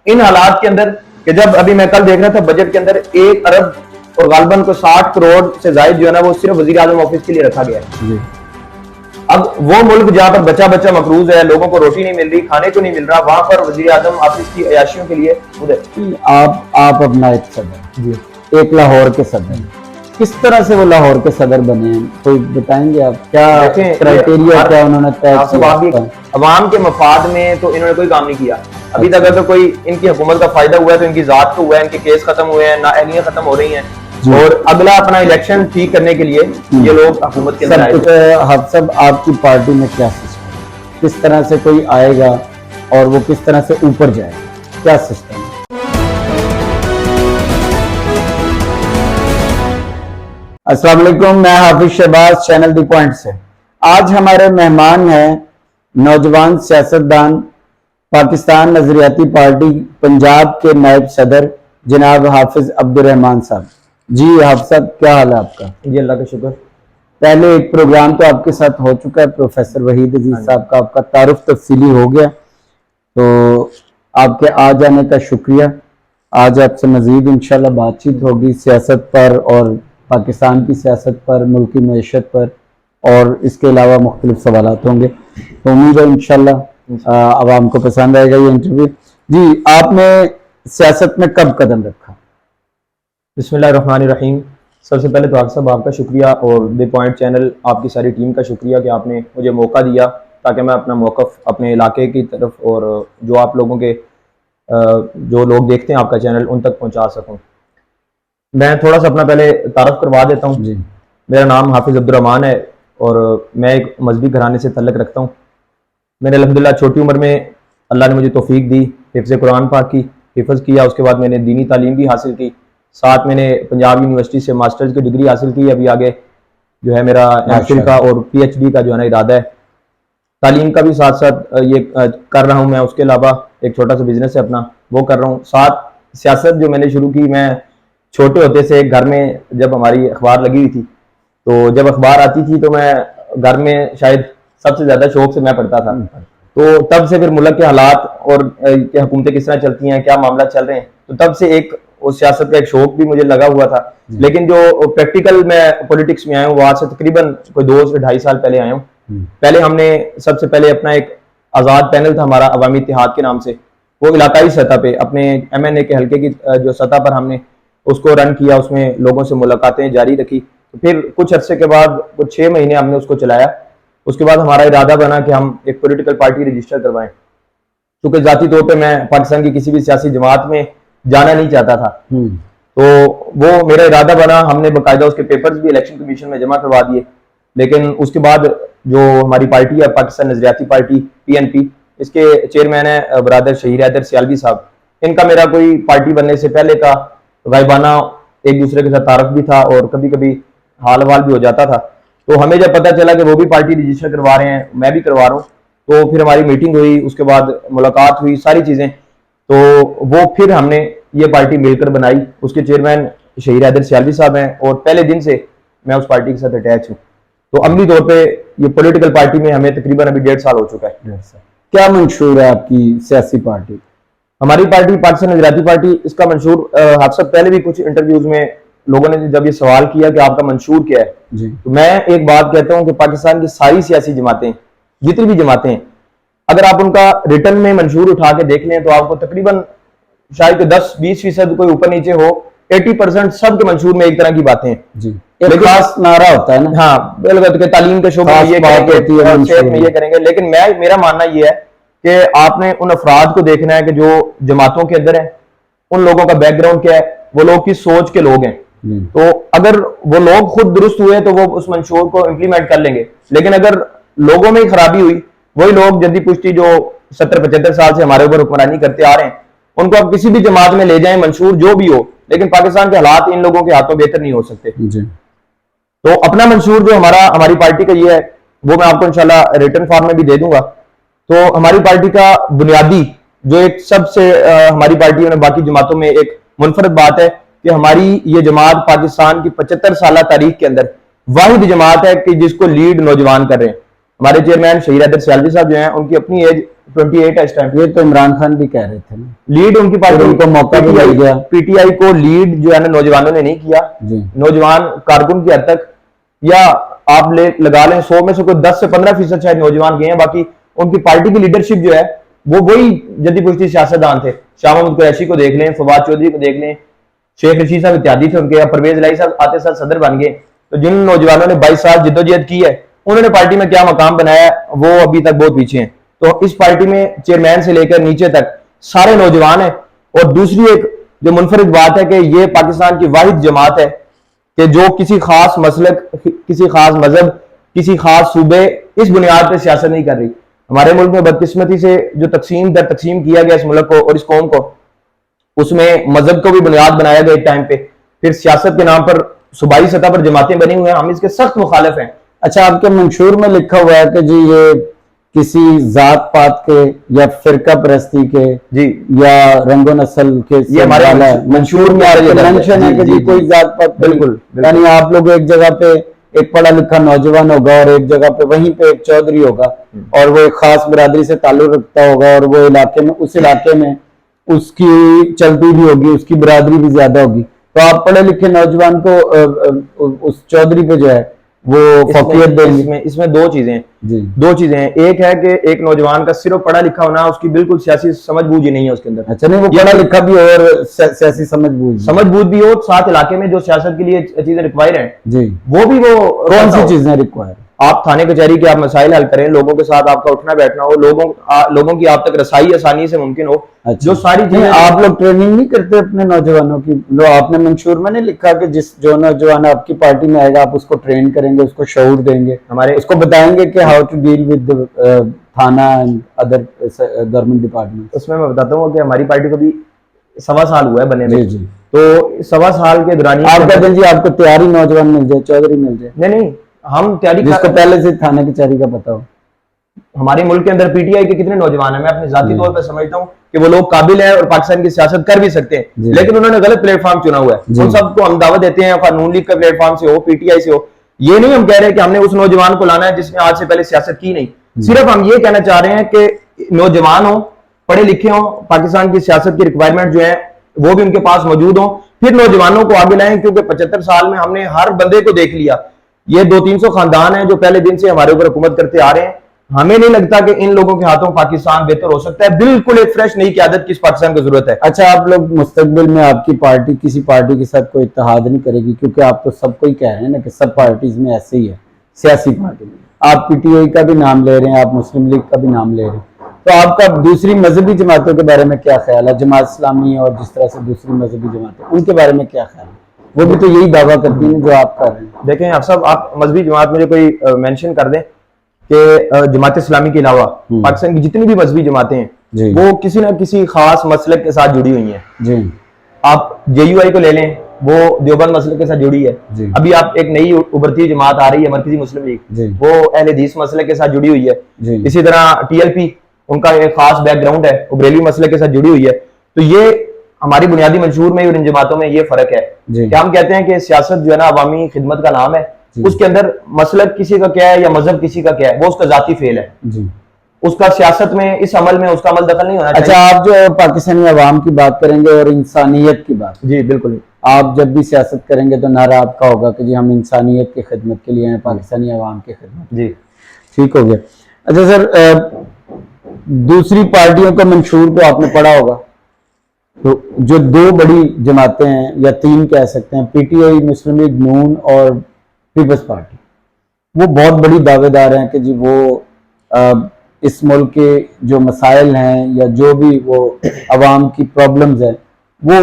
इन हालात के अंदर कि जब अभी मैं कल देख रहा था बजट के अंदर 1 अरब और गालबन को 60 करोड़ से ज्यादा जो है ना वो सिर्फ वजीर आजम ऑफिस के लिए रखा गया है। अब वो मुल्क जहां पर बच्चा बच्चा मकरूज है, लोगों को रोटी नहीं मिल रही, खाने को नहीं मिल रहा, वहां पर वजीर आजम ऑफिस की अयाशियों के लिए उधर। आप अपना एक सदर जी, एक लाहौर के सदर, किस तरह से वो लाहौर के सदर बने हैं, कोई बताएंगे आप? क्या क्राइटेरिया, क्या उन्होंने तय किया? अवाम के मफाद में तो इन्होंने कोई काम नहीं किया अभी तक। अगर कोई इनकी हुकूमत का फायदा हुआ है तो इनकी जात को हुआ है, इनके केस खत्म हुए हैं, नाअहलियां खत्म हो रही हैं, और अगला अपना इलेक्शन ठीक करने के लिए ये लोग हुकूमत के अंदर आए। सब आपकी पार्टी में क्या सिस्टम, किस तरह से कोई आएगा और वो किस तरह से ऊपर जाएगा, क्या सिस्टम है? अस्सलाम वालेकुम, मैं हाफिज शहबाज, चैनल दी पॉइंट से। आज हमारे मेहमान हैं नौजवान सियासतदान, पाकिस्तान नजरियाती पार्टी पंजाब के नायब सदर जनाब हाफिज अब्दुल रहमान साहब। जी हाफिज साहब, क्या हाल है आपका? जी अल्लाह का शुक्र। पहले एक प्रोग्राम तो आपके साथ हो चुका है, प्रोफेसर वहीद अजीज साहब का, आपका तारुफ तफसीली हो गया, तो आपके आ जाने का शुक्रिया। आज आपसे मजीद इंशाल्लाह बातचीत होगी सियासत पर और पाकिस्तान की सियासत पर, मुल्की मईशत पर, और इसके अलावा मुख्तलिफ सवालात होंगे, तो उम्मीद है इंशाल्लाह आवाम को पसंद आएगा ये इंटरव्यू। जी, आपने सियासत में कब कदम रखा? बिस्मिल्लाहिर्रहमानिर्रहीम। सबसे पहले तो आप सब आपका शुक्रिया और द पॉइंट चैनल, आपकी सारी टीम का शुक्रिया कि आपने मुझे मौका दिया ताकि मैं अपना मौक़िफ़ अपने इलाके की तरफ और जो आप लोगों के जो लोग देखते हैं आपका चैनल उन तक पहुंचा सकूं। मैं थोड़ा सा अपना पहले तारफ़ करवा देता हूं जी। मेरा नाम हाफिज अब्दुल रहमान है और मैं एक मजहबी घराने से तल्लुक़ रखता हूं। मैंने अल्हम्दुलिल्लाह छोटी उम्र में अल्लाह ने मुझे तौफीक दी, हिफ्ज़ कुरान पाक की हिफ्ज़ किया, उसके बाद मैंने दीनी तालीम भी हासिल की, साथ मैंने पंजाब यूनिवर्सिटी से मास्टर्स की डिग्री हासिल की। अभी आगे जो है मेरा एमफिल का और पीएचडी का जो है ना इरादा है। तालीम का भी साथ साथ ये कर रहा हूँ मैं, उसके अलावा एक छोटा सा बिजनेस है अपना, वो कर रहा हूँ। साथ सियासत जो मैंने शुरू की, मैं छोटे होते से घर में जब हमारी अखबार लगी हुई थी, तो जब अखबार आती थी तो मैं घर में शायद सबसे ज्यादा शौक से मैं पढ़ता था। तो तब से फिर मुल्क के हालात और हुकूमतें किस तरह चलती हैं, क्या मामला चल रहे हैं, तो तब से एक उस सियासत का एक शौक भी मुझे लगा हुआ था। लेकिन जो प्रैक्टिकल मैं पॉलिटिक्स में आया हूँ वो आज से तकरीबन कोई 2 से 2.5 साल पहले आया हूँ। पहले हमने सबसे पहले अपना एक आज़ाद पैनल था हमारा अवामी इत्तेहाद के नाम से, वो इलाकाई सतह पे अपने MNA के हल्के की जो सतह पर हमने उसको रन किया, उसमें लोगों से मुलाकातें जारी रखी। तो फिर कुछ अरसे के बाद कुछ 6 महीने हमने उसको चलाया। उसके बाद हमारा इरादा बना कि हम एक पॉलिटिकल पार्टी रजिस्टर करवाएं, क्योंकि जाती तौर पे मैं पाकिस्तान की किसी भी सियासी जमात में जाना नहीं चाहता था। तो वो मेरा इरादा बना, हमने बाकायदा उसके पेपर्स भी इलेक्शन कमीशन में जमा करवा दिए। लेकिन उसके बाद जो हमारी पार्टी है पाकिस्तान नजरियाती पार्टी PNP, इसके चेयरमैन है बरादर शहीर हैदर सियालवी साहब। इनका मेरा कोई पार्टी बनने से पहले का गायबाना एक दूसरे के साथ तारफ भी था और कभी कभी हाल हवाल भी हो जाता था। तो हमें जब पता चला कि वो भी पार्टी रजिस्टर करवा रहे हैं, मैं भी करवा रहा हूँ, तो फिर हमारी मीटिंग हुई, उसके बाद मुलाकात हुई, सारी चीजें, तो वो फिर हमने ये पार्टी मिलकर बनाई। उसके चेयरमैन शहीर हैदर सियालवी साहब हैं और पहले दिन से मैं उस पार्टी के साथ अटैच हूँ। तो अमली तौर पे ये पॉलिटिकल पार्टी में हमें तकरीबन अभी 1.5 साल हो चुका है। क्या मंशूर है आपकी सियासी पार्टी? हमारी पार्टी पाकिस्तान नजरियाती पार्टी, इसका मंशूर आप सब पहले भी कुछ इंटरव्यूज में लोगों ने जब ये सवाल किया कि आपका मंशूर क्या है जी, तो मैं एक बात कहता हूं कि पाकिस्तान की सारी सियासी जमातें, जितनी भी जमातें हैं, अगर आप उनका रिटर्न में मंशूर उठा के देख लें तो आपको तकरीबन शायद 10-20% कोई ऊपर नीचे हो, 80% सबके मंशूर में एक तरह की बातें हैं जी। एक खास नारा होता है ना, हाँ बिल्कुल, तालीम के शोबे में ये करेंगे। लेकिन मेरा मानना ये है कि आपने उन अफराद को देखना है कि जो जमातों के अंदर है, उन लोगों का बैकग्राउंड क्या है, वो लोग किस सोच के लोग हैं। तो अगर वो लोग खुद दुरुस्त हुए तो वो उस मंशूर को इम्प्लीमेंट कर लेंगे। लेकिन अगर लोगों में ही खराबी हुई, वही लोग जद्दी पुश्ती जो 70-75 साल से हमारे ऊपर हुक्मरानी करते आ रहे हैं, उनको आप किसी भी जमात में ले जाएं, मंशूर जो भी हो, लेकिन पाकिस्तान के हालात इन लोगों के हाथों बेहतर नहीं हो सकते जी। तो अपना मंशूर जो हमारी पार्टी का ये है, वो मैं आपको इंशाल्लाह रिटर्न फॉर्म में भी दे दूंगा। तो हमारी पार्टी का बुनियादी जो एक सबसे हमारी पार्टी में बाकी जमातों में एक मुनफरद बात है कि हमारी ये जमात पाकिस्तान की 75 साल तारीख के अंदर वाहिद जमात है कि जिसको लीड नौजवान कर रहे हैं। हमारे चेयरमैन शहीर हैदर सियालवी साहब जो हैं, उनकी अपनी एज 28 है इस टाइम। ये तो इमरान खान भी कह रहे थे ना, लीड उनकी पार्टी, उनको मौका भी मिल गया। पीटीआई को लीड जो है ना नौजवानों ने नहीं किया जी। नौजवान कारकुन की हद तक, या आप लगा लें 100 में से कोई 10 से 15% शायद नौजवान गए हैं, बाकी उनकी पार्टी की लीडरशिप जो है वो वही जद्दी पुश्ती सियासतदान थे। शाह महमूद कुरैशी को देख लें, फवाद चौधरी को देख लें, शेख रशीद साहब इत्यादि थे उनके, परवेज लाई साहब आते साल सदर बन गए। तो जिन नौजवानों ने 22 साल जिद्दोजहद की है, उन्होंने पार्टी में क्या मकाम बनाया वो अभी तक बहुत पीछे हैं। तो इस पार्टी में चेयरमैन से लेकर नीचे तक सारे नौजवान हैं। और दूसरी एक जो मुनफरिद बात है कि ये पाकिस्तान की वाहिद जमात है कि जो किसी खास मसलक, किसी खास मजहब, किसी खास सूबे इस बुनियाद पर सियासत नहीं कर रही। हमारे मुल्क में बदकिस्मती से जो तकसीम दर तकसीम किया गया इस मुल्क को और इस कौम को, उसमें मजहब को भी बुनियाद बनाया गया एक टाइम पे, फिर सियासत के नाम पर सूबाई सतह पर जमातें बनी हुई हैं, हम इसके सख्त मुखालिफ हैं। अच्छा, आपके मंशूर में लिखा हुआ है कि जी ये किसी जात पात के या फिरका परस्ती के जी या रंगो नस्ल के, ये हमारे मंशूर में मेंशन है कि जी कोई जात पात, बिल्कुल, यानी आप लोग एक जगह पे एक पढ़ा लिखा नौजवान होगा और एक जगह पे वहीं पे एक चौधरी होगा और वो एक खास बिरादरी से ताल्लुक रखता होगा और वो इलाके में, उस इलाके में उसकी चलती भी होगी, उसकी बिरादरी भी ज्यादा होगी, तो आप पढ़े लिखे नौजवान को उस चौधरी पे जो है वो फौकियत देंगे। इसमें दो चीजें हैं जी। दो चीजें हैं। एक है कि एक नौजवान का सिर्फ पढ़ा लिखा होना, उसकी बिल्कुल सियासी समझबूझ ही नहीं है उसके अंदर। अच्छा, नहीं वो पढ़ा लिखा भी और सियासी समझबूझ भी हो, साथ इलाके में जो सियासत के लिए चीजें रिक्वायर हैं जी, वो भी वो कौन सी चीजें रिक्वायर? आप थाने कचहरी के आप मसाइल हल करें, लोगों के साथ आपका उठना बैठना हो, लोगों की आप तक रसाई आसानी से मुमकिन हो। अच्छा। जो सारी चीजें आप लोग ट्रेनिंग नहीं करते अपने नौजवानों की? लो, आपने मंशूर में नहीं लिखा कि जो नौजवान आपकी पार्टी में आएगा आप उसको ट्रेन करेंगे, उसको शऊर देंगे, हमारे उसको बताएंगे कि हाउ टू डील विद थाना एंड अदर गवर्नमेंट डिपार्टमेंट? उसमें मैं बताता हूँ कि हमारी पार्टी को भी 1.25 साल हुआ है बने में। जी जी। तो 1.25 साल के दौरान आप कहते हैं जी आपको तैयारी नौजवान मिल जाए, चौधरी मिल जाए? नहीं, हम तैयारी जिसको पहले से थाने की तैयारी का पता हो। हमारे मुल्क के अंदर पीटीआई के कितने नौजवान हैं, मैं अपने जाती तौर पर समझता हूँ कि वो लोग काबिल हैं और पाकिस्तान की सियासत कर भी सकते हैं, लेकिन उन्होंने गलत प्लेटफॉर्म चुना हुआ है। उन सबको हम दावत देते हैं, कानून लीग का प्लेटफॉर्म से हो, पीटीआई से हो। ये नहीं हम कह रहे कि हमने उस नौजवान को लाना है जिसने आज से पहले सियासत की नहीं, सिर्फ हम ये कहना चाह रहे हैं कि नौजवान हो, पढ़े लिखे हो, पाकिस्तान की सियासत की रिक्वायरमेंट जो है वो भी उनके पास मौजूद हो, फिर नौजवानों को आगे लाएं। क्योंकि 75 साल में हमने हर बंदे को देख लिया। ये 200-300 खानदान हैं जो पहले दिन से हमारे ऊपर हुकूमत करते आ रहे हैं। हमें नहीं लगता कि इन लोगों के हाथों पाकिस्तान बेहतर हो सकता है। बिल्कुल एक फ्रेश नई क़यादत की पाकिस्तान को जरूरत है। अच्छा, आप लोग मुस्तकबिल में आपकी पार्टी किसी पार्टी के साथ कोई इत्तेहाद नहीं करेगी? क्योंकि आप तो सबको ही कह रहे हैं ना कि सब पार्टीज में ऐसे ही है, सियासी पार्टी में आप पीटीआई का भी नाम ले रहे हैं, आप मुस्लिम लीग का भी नाम ले रहे हैं, तो आपका दूसरी मजहबी जमातों के बारे में क्या ख्याल है? जमात इस्लामी और जिस तरह से दूसरी मजहबी जमातें, उनके बारे में क्या ख्याल है? वो भी तो यही दावा करती है जो आप कर रहे हैं। देखें आप सब, आप मजहबी जमात मुझे कोई मेंशन कर दें कि जमात इस्लामी के अलावा पाकिस्तान की जितनी भी मजहबी जमातें हैं वो किसी ना किसी खास मसलक के साथ जुड़ी हुई हैं जी। आप जेयूआई को ले लें, वो देवबंद मसलक के साथ जुड़ी है। अभी आप एक नई उभरती हुई जमात आ रही है मरकजी मुस्लिम लीग, वो अहले हदीस मसलक के साथ जुड़ी हुई है। इसी तरह टीएलपी, उनका एक खास बैकग्राउंड है, वो बरेलवी मसलक के साथ जुड़ी हुई है। तो ये हमारी बुनियादी मंशूर में और इन जमातों में ये फर्क है कि हम कहते हैं कि सियासत जो है ना अवामी खिदमत का नाम है, उसके अंदर मसलक किसी का क्या है या मजहब किसी का क्या है वो उसका जाती फेल है जी। उसका सियासत में, इस अमल में उसका अमल दखल नहीं होना चाहिए। अच्छा, आप जो पाकिस्तानी अवाम की बात करेंगे और इंसानियत की बात, जी बिल्कुल, आप जब भी सियासत करेंगे तो नारा आपका होगा कि जी हम इंसानियत की खिदमत के लिए हैं, पाकिस्तानी अवाम की खिदमत। जी ठीक हो गया। अच्छा सर, दूसरी पार्टियों का मंशूर तो आपने पढ़ा होगा, तो जो दो बड़ी जमातें हैं या तीन कह सकते हैं, पीटीआई, मुस्लिम लीग नून और पीपल्स पार्टी, वो बहुत बड़ी दावेदार हैं कि जी वो इस मुल्क के जो मसाइल हैं या जो भी वो अवाम की प्रॉब्लम्स हैं वो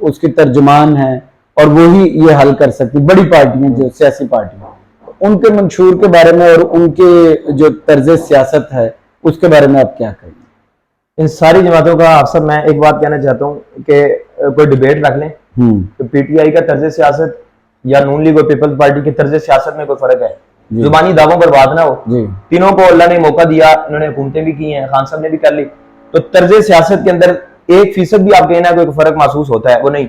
उसके तर्जुमान हैं और वो ही ये हल कर सकती, बड़ी पार्टियां जो सियासी पार्टियां। उनके मंशूर के बारे में और उनके जो तर्ज सियासत है उसके बारे में आप क्या कहेंगे? इन सारी जमातों का आप सब, मैं एक बात कहना चाहता हूँ कि कोई डिबेट रख लें तो पीटीआई का तर्ज सियासत या नून लीग और पीपल्स पार्टी के तर्ज सियासत में कोई फर्क है? जुबानी दावों पर बात ना हो। तीनों को अल्लाह ने मौका दिया, इन्होंने हुकूमतें भी की हैं, खान साहब ने भी कर ली, तो तर्ज सियासत के अंदर 1% भी आप कहना कोई फर्क महसूस होता है? वो नहीं।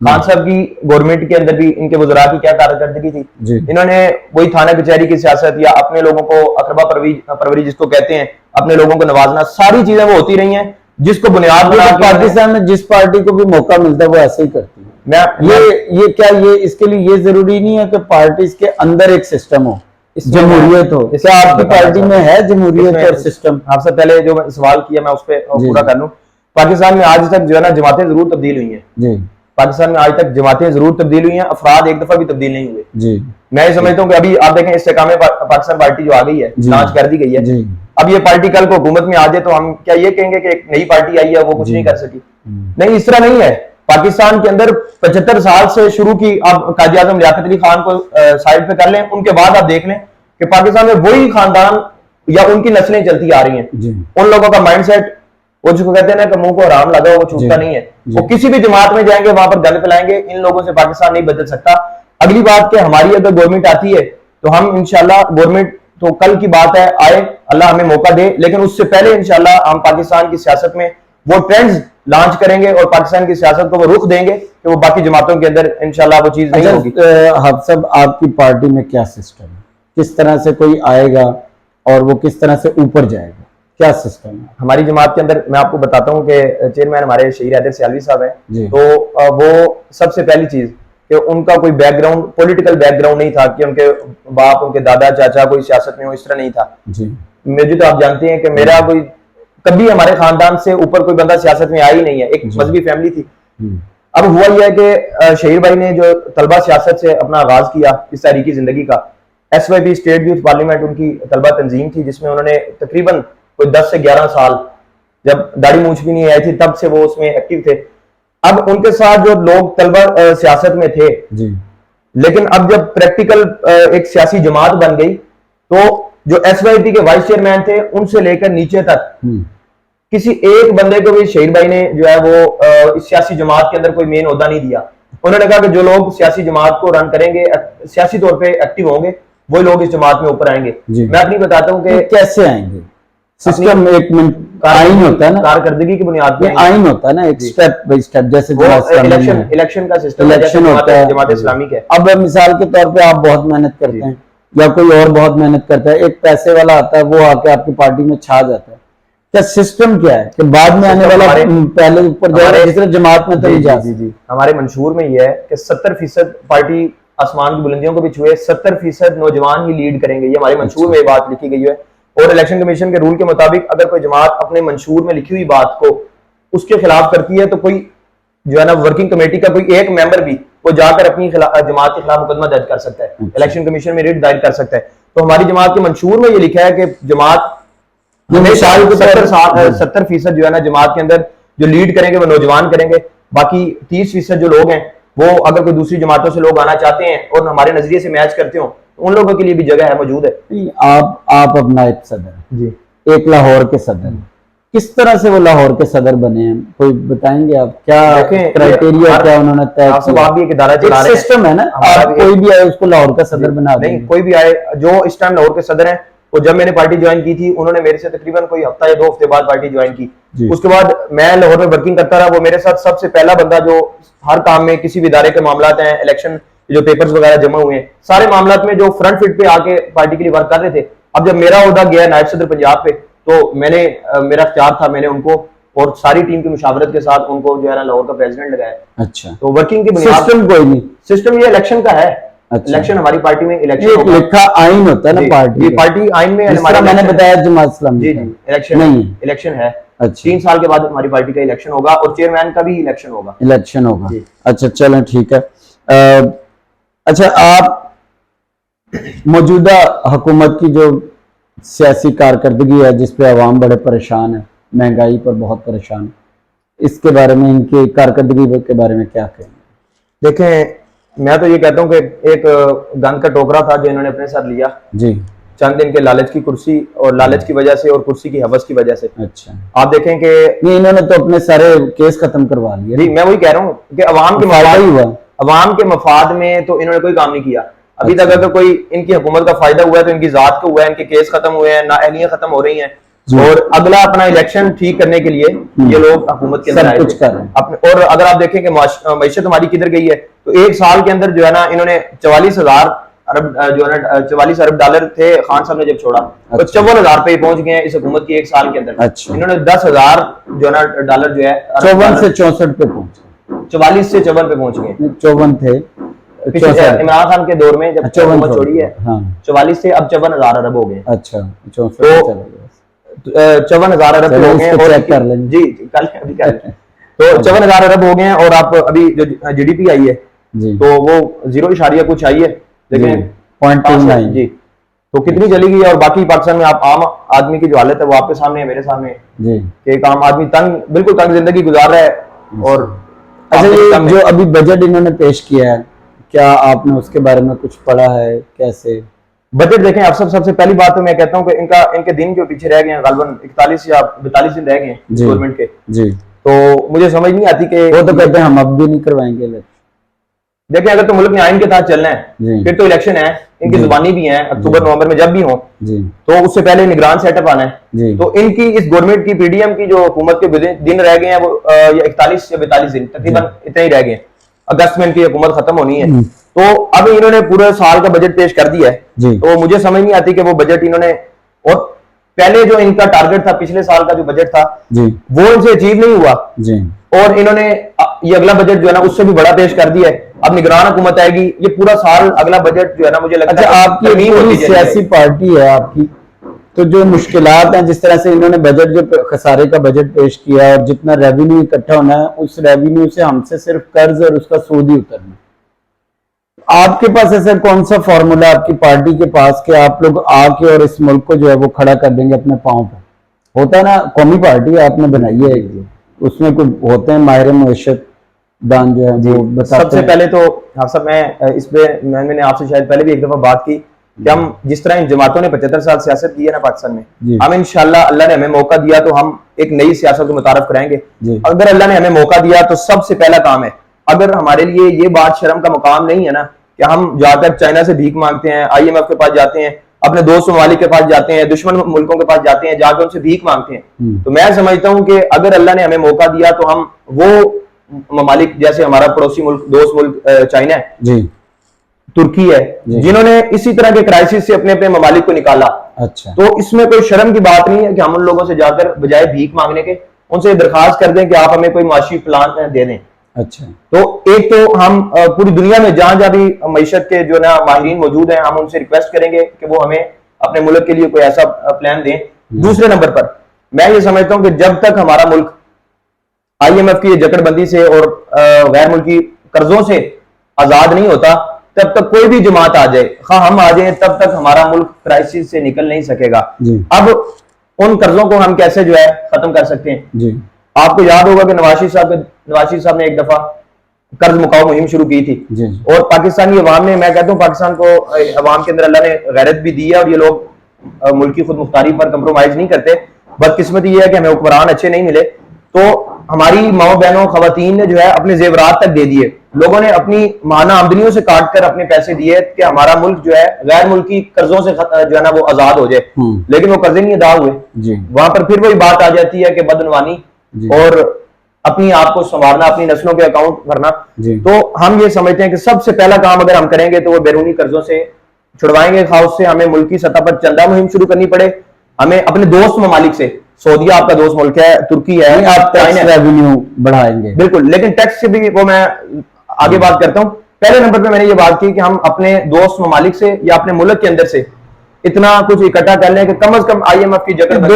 खान साहब की गवर्नमेंट के अंदर भी इनके वज़रा की क्या कारकर्दगी थी। जी। इन्होंने वही थाना कचहरी की सियासत या अपने लोगों को अकरबा परवरी जिसको कहते हैं, अपने लोगों को नवाजना, सारी चीजें वो होती रही हैं जिसको बुनियाद बना के पाकिस्तान में जिस पार्टी को भी मौका मिलता है वो ऐसे ही करती है। ये क्या ये इसके लिए ये जरूरी नहीं है कि पार्टी के अंदर एक सिस्टम हो, जमहूरियत हो। क्या आपकी पार्टी में है जमहूरियत और सिस्टम? आपसे पहले जो सवाल किया मैं उस पर पूरा कर लूं। पाकिस्तान में आज तक जो है ना जमातें जरूर तब्दील हुई हैं जी। पाकिस्तान में आज तक जमातें जरूर तब्दील हुई हैं, अफराद एक दफा भी तब्दील नहीं हुए जी। मैं समझता हूँ कि अभी आप देखें इस्तेकाम पाकिस्तान पार्टी जो आ गई है, लॉन्च कर दी गई है जी। अब ये पार्टी कल को हुकूमत में आ जाए तो हम क्या ये कहेंगे कि एक नई पार्टी आई है वो कुछ नहीं कर सकी? नहीं, इस तरह नहीं है। पाकिस्तान के अंदर 75 साल से शुरू की, आप काजी आजम लियाकत अली खान को साइड पे कर लें, उनके बाद आप देख लें कि पाकिस्तान में वही खानदान या उनकी नस्लें चलती आ रही हैं। उन लोगों का माइंडसेट, वो जिसको कहते हैं ना कि मुंह को आराम लगा वो छूटता नहीं है। वो किसी भी जमात में जाएंगे वहां पर गल फैलाएंगे। इन लोगों से पाकिस्तान नहीं बदल सकता। अगली बात कि हमारी अगर गवर्नमेंट आती है तो हम इंशाल्लाह, गवर्नमेंट तो कल की बात है, आए अल्लाह हमें मौका दे, लेकिन उससे पहले इंशाल्लाह हम पाकिस्तान की सियासत में वो ट्रेंड्स लॉन्च करेंगे और पाकिस्तान की सियासत को वो रुख देंगे कि वो बाकी जमातों के अंदर इंशाल्लाह वो चीज नहीं होगी। हाफिज साहब, आपकी पार्टी में क्या सिस्टम है? किस तरह से कोई आएगा और वो किस तरह से ऊपर जाएगा? क्या सिस्टम है हमारी जमात के अंदर? मैं आपको बताता हूँ कि चेयरमैन हमारे शहीद हैदर सियालवी साहब हैं, तो वो सबसे पहली चीज कि उनका कोई बैकग्राउंड, पॉलिटिकल बैकग्राउंड नहीं था कि उनके बाप, उनके दादा, चाचा कोई सियासत में हो, इस तरह नहीं था जी। मुझे तो आप जानते हैं कि मेरा कोई कभी हमारे खानदान से ऊपर कोई बंदा सियासत में आया ही नहीं है। एक मजहबी फैमिली थी। अब हुआ यह है कि शहीर भाई ने जो तलबा सियासत से अपना आगाज किया इस तारीखी जिंदगी का, SYP स्टेट यूथ पार्लियामेंट उनकी तलबा तंजीम थी, जिसमें उन्होंने तकरीबन कोई 10 से 11 साल, जब दाढ़ी मूंछ भी नहीं आई थी तब से वो उसमें एक्टिव थे। अब उनके साथ जो लोग तलबा सियासत में थे जी। लेकिन अब जब प्रैक्टिकल एक सियासी जमात बन गई तो जो SYP के वाइस चेयरमैन थे उनसे लेकर नीचे तक किसी एक बंदे को भी शहीद भाई ने जो है वो इस सियासी जमात के अंदर कोई मेन ओहदा नहीं दिया। उन्होंने कहा कि जो लोग सियासी जमात को रन करेंगे, सियासी तौर पे एक्टिव होंगे, वही लोग इस जमात में ऊपर आएंगे। मैं अपनी बताता हूँ कि कैसे आएंगे। सिस्टम एक मिनट आइन होता है ना, कारकर्दगी की बुनियाद पे आइन होता है ना, एक स्टेप बाय स्टेप, जैसे इलेक्शन का सिस्टम इलेक्शन होता है जमात इस्लामी का। अब मिसाल के तौर पे आप बहुत मेहनत करते हैं या कोई और बहुत मेहनत करता है, एक पैसे वाला आता है वो आके आपकी पार्टी में छा जाता है। क्या सिस्टम क्या है कि बाद में आने वाला पहले ऊपर जाएगा, जिस तरह जमात में तो नहीं जा? जी। हमारे मंशूर में यह है कि 70% पार्टी आसमान की बुलंदियों को भी छुए, 70% नौजवान ही लीड करेंगे। ये हमारे मंशूर में बात लिखी गई है। और इलेक्शन कमीशन के रूल के मुताबिक अगर कोई जमात अपने मंशूर में लिखी हुई बात को उसके खिलाफ करती है तो कोई जो है ना वर्किंग कमेटी का कोई एक मेंबर भी वो जाकर अपनी जमात के खिलाफ मुकदमा दर्ज कर सकता है, इलेक्शन कमीशन में रिट दायर कर सकता है। तो हमारी जमात के मंशूर में ये लिखा है कि जमात 70% जो है ना जमात के अंदर जो लीड करेंगे वो नौजवान करेंगे। बाकी 30% जो लोग हैं वो अगर कोई दूसरी जमातों से लोग आना चाहते हैं और हमारे नजरिए से मैच करते हो उन लोगों के लिए भी जगह है, मौजूद है। आप अब नायब सदर जी, एक लाहौर के सदर, किस तरह से वो लाहौर के सदर बने हैं, कोई बताएंगे आप? क्या क्राइटेरिया, क्या उन्होंने तय किया? आप भी एक इदारा चला रहे हैं, सिस्टम है ना, आप कोई भी आए उसको लाहौर का सदर बना दें? नहीं, कोई भी आए जो इस टाइम लाहौर के सदर हैं, वो जब मैंने पार्टी ज्वाइन की थी उन्होंने मेरे से तकरीबन कोई हफ्ता या 2 हफ्ते बाद पार्टी ज्वाइन की। उसके बाद मैं लाहौर में वर्किंग करता रहा। वो मेरे साथ सबसे पहला बंदा जो हर काम में, किसी भी इदारे के मामलात हैं, इलेक्शन जो पेपर्स वगैरह जमा हुए हैं, सारे मामलात में जो फ्रंट फीट पे आके पार्टी के लिए वर्क कर रहे थे। अब जब मेरा ओहदा गया नायब सदर पंजाब पे तो मैंने मेरा इख्तियार था, मैंने उनको और सारी टीम की मुशावरत के साथ उनको जो है ना लाहौर का प्रेसिडेंट लगाया। अच्छा, तो वर्किंग की बुनियाद सिस्टम कोई नहीं, सिस्टम ये इलेक्शन का है। अच्छा। इलेक्शन हमारी पार्टी में इलेक्शन लिखा आइन होता है ना पार्टी, ये पार्टी आइन में हमारा, मैंने बताया जमात इस्लामी जी इलेक्शन नहीं है, इलेक्शन है। अच्छा, 3 साल के बाद हमारी पार्टी का इलेक्शन होगा और चेयरमैन का भी इलेक्शन होगा। अच्छा, चलें ठीक है। अच्छा, आप मौजूदा हुकूमत की जो सियासी कारकर्दगी है जिसपे अवाम बड़े परेशान है, महंगाई पर बहुत परेशान है, इसके बारे में, इनकी कारकर्दगी के बारे में क्या कहेंगे? देखें, मैं तो ये कहता हूँ कि एक गंद का टोकरा था जो इन्होंने अपने साथ लिया जी, चंद दिन के लालच की कुर्सी और लालच की वजह से और कुर्सी की हवस की वजह से। अच्छा, आप देखें कि इन्होंने तो अपने सारे केस खत्म करवा लिए। जी, मैं वही कह रहा हूँ कि अवाम के मफाद ही हुआ, अवाम के मफाद में तो इन्होंने कोई काम नहीं किया अभी तक। अगर कोई इनकी हुकूमत का फायदा हुआ है तो इनकी जात को हुआ है, इनके केस खत्म हुए हैं, नाअहलियां खत्म हो रही हैं। और अगला अपना इलेक्शन ठीक करने के लिए ये लोग हुकूमत के अंदर सब आए कुछ थे कर रहे हैं। अपने। और अगर आप देखें कि मैशत हमारी किधर गई है, तो एक साल के अंदर जो है ना इन्होंने 44,000 अरब जो है ना 44 अरब डॉलर थे खान साहब ने जब छोड़ा, तो अच्छा। 54,000 पे पहुंच गए हैं इस हुकूमत की एक साल के अंदर। अच्छा। इन्होंने 10,000 जो है ना डॉलर जो है 54 से 64 पे पहुंचे, 44 से 54 पे पहुंच गए। 54 थे, पिछले 64 इमरान खान के दौर में जब 54 हुकूमत छोड़ी है, हाँ। 44 से अब 54,000 अरब हो गए। अच्छा, 64 तो पे चले गए। 54,000 अरब चलो हो गए इसको और चेक कर लेंगे। जी कल अभी कर लें। तो 54,000 अरब हो गए हैं और आप अभी जो जीडीपी आई है जी तो वो 0 कुछ आई है, लेकिन 0.29 जी तो कितनी चली गई है। और बाकी पाकिस्तान में आप आम आदमी की जो हालत है वो आपके सामने है, मेरे सामने है जी। कि एक आम आदमी बिल्कुल तंग जिंदगी गुजार रहा है। और अच्छा, आपके ये सामने- जो अभी बजट इन्होंने पेश किया है, क्या आपने उसके बारे में कुछ पढ़ा है? कैसे बजट देखें आप सबसे पहली बात तो मैं कहता हूं कि इनके दिन जो पीछे रह गए हैं, गालबन 41 या 42 दिन रह गए हैं जी। गवर्नमेंट के। जी, तो मुझे समझ नहीं आती कि वो तो कहते हैं हम अब भी नहीं करवाएंगे इलेक्शन। देखिए अगर तो मुल्क में आइन के तहत चलना है जी। फिर तो इलेक्शन है, इनकी जी। जुबानी भी है, अक्टूबर नवंबर में जब भी हो जी तो उससे पहले निगरान सेटअप आना है। जी। तो इनकी इस गवर्नमेंट की पीडीएम की जो हुकूमत के दिन रह गए हैं वो 41 या 42 दिन तकरीबन इतने ही रह गए हैं। अगस्त में इनकी हुकूमत खत्म होनी है। तो अब इन्होंने पूरे साल का बजट पेश कर दिया है। जी। तो मुझे समझ नहीं आती कि वो बजट इन्होंने, और पहले जो इनका टारगेट था पिछले साल का जो बजट था जी वो इनसे अचीव नहीं हुआ, जी और इन्होंने ये अगला बजट जो है ना उससे भी बड़ा पेश कर दिया है। अब निगरान हुकूमत आएगी, ये पूरा साल अगला बजट जो है ना मुझे लगता अच्छा, है आपकी तरमीम पूरी होती चली सियासी जाएगी। पार्टी है आपकी, तो जो मुश्किलात हैं, जिस तरह से इन्होंने बजट जो खसारे का बजट पेश किया और जितना रेवेन्यू इकट्ठा होना है, उस रेवेन्यू से हमसे सिर्फ कर्ज और उसका सूद ही उतरना है। आपके पास ऐसा कौन सा फॉर्मूला आपकी पार्टी के पास कि आप लोग आके और इस मुल्क को जो है वो खड़ा कर देंगे अपने पांव पर? होता है ना, कौमी पार्टी आपने बनाई है, उसमें कुछ होते हैं माहिर मईशत दान जो है वो बताते सबसे हैं। पहले तो हाँ सब मैं इस पे मैंने आपसे शायद पहले भी एक दफा बात की कि हम जिस तरह इन जमातों ने 75 साल सियासत की है ना पाकिस्तान जी। में, हम इंशाल्लाह अल्लाह ने हमें मौका दिया तो हम एक नई सियासत को मुतारफ कराएंगे। जी। अगर अल्लाह ने हमें मौका दिया तो सबसे पहला काम है, अगर हमारे लिए ये बात शर्म का मुकाम नहीं है ना कि हम जाकर चाइना से भीख मांगते हैं, IMF के पास जाते हैं, अपने दोस्त ममालिक के पास जाते हैं, दुश्मन मुल्कों के पास जाते हैं, जाकर उनसे भीख मांगते हैं। तो मैं समझता हूं कि अगर अल्लाह ने हमें मौका दिया तो हम वो ममालिक, जैसे हमारा पड़ोसी मुल्क दोस्त मुल्क चाइना है, जी तुर्की है, जी। जिन्होंने इसी तरह के क्राइसिस से अपने अपने ममालिक को निकाला, अच्छा, तो इसमें कोई शर्म की बात नहीं है कि हम उन लोगों से जाकर बजाय भीख मांगने के उनसे दरखास्त कर दें कि आप हमें कोई माशी प्लान दे दें। अच्छा, तो एक तो हम पूरी दुनिया में जहां जहां भी मईशत के जो ना माहिरीन मौजूद हैं, हम उनसे रिक्वेस्ट करेंगे कि वो हमें अपने मुल्क के लिए कोई ऐसा प्लान दें। दूसरे नंबर पर मैं ये समझता हूं कि जब तक हमारा मुल्क IMF की जकड़बंदी से और गैर मुल्की कर्जों से आजाद नहीं होता, तब तक कोई भी जमात आ जाए, हाँ हम आ जाए, तब तक हमारा मुल्क क्राइसिस से निकल नहीं सकेगा। जी। अब उन कर्जों को हम कैसे जो है खत्म कर सकते हैं? जी आपको याद होगा कि नवाज शरीफ साहब ने एक दफा कर्ज मुकाओ मुहिम शुरू की थी, जी और पाकिस्तानी अवाम ने, मैं कहता हूं पाकिस्तान को अवाम के अंदर अल्लाह ने गैरत भी दी है, और ये लोग मुल्की खुद मुख्तारी पर कंप्रोमाइज नहीं करते। बदकिस्मती ये है कि हमें हुक्मरान अच्छे नहीं मिले, तो हमारी माओ बहनों खवातीन ने जो है अपने जेवरात तक दे दिए, लोगों ने अपनी माना आमदनियों से काट कर अपने पैसे दिए कि हमारा मुल्क जो है गैर मुल्की कर्जों से जो है ना वो आजाद हो जाए, लेकिन वो कर्जे नहीं अदा हुए। जी वहां पर फिर वही बात आ जाती है कि बदनवानी और अपनी आप को संवारना, अपनी नस्लों के अकाउंट भरना। तो हम ये समझते हैं कि सबसे पहला काम अगर हम करेंगे तो वो बैरूनी कर्जों से छुड़वाएंगे, खास से हमें मुल्की सतह पर चंदा मुहिम शुरू करनी पड़े, हमें अपने दोस्त ममालिक से, सऊदीया आपका दोस्त मुल्क है, तुर्की है, आप टैक्स रेवेन्यू बढ़ाएंगे बिल्कुल, लेकिन टैक्स से भी वो मैं आगे बात करता हूं। पहले नंबर पे मैंने ये बात की कि हम अपने दोस्त ममालिक से या अपने मुल्क के अंदर से इतना कुछ इकट्ठा कर लें कि कम से कम IMF की जगह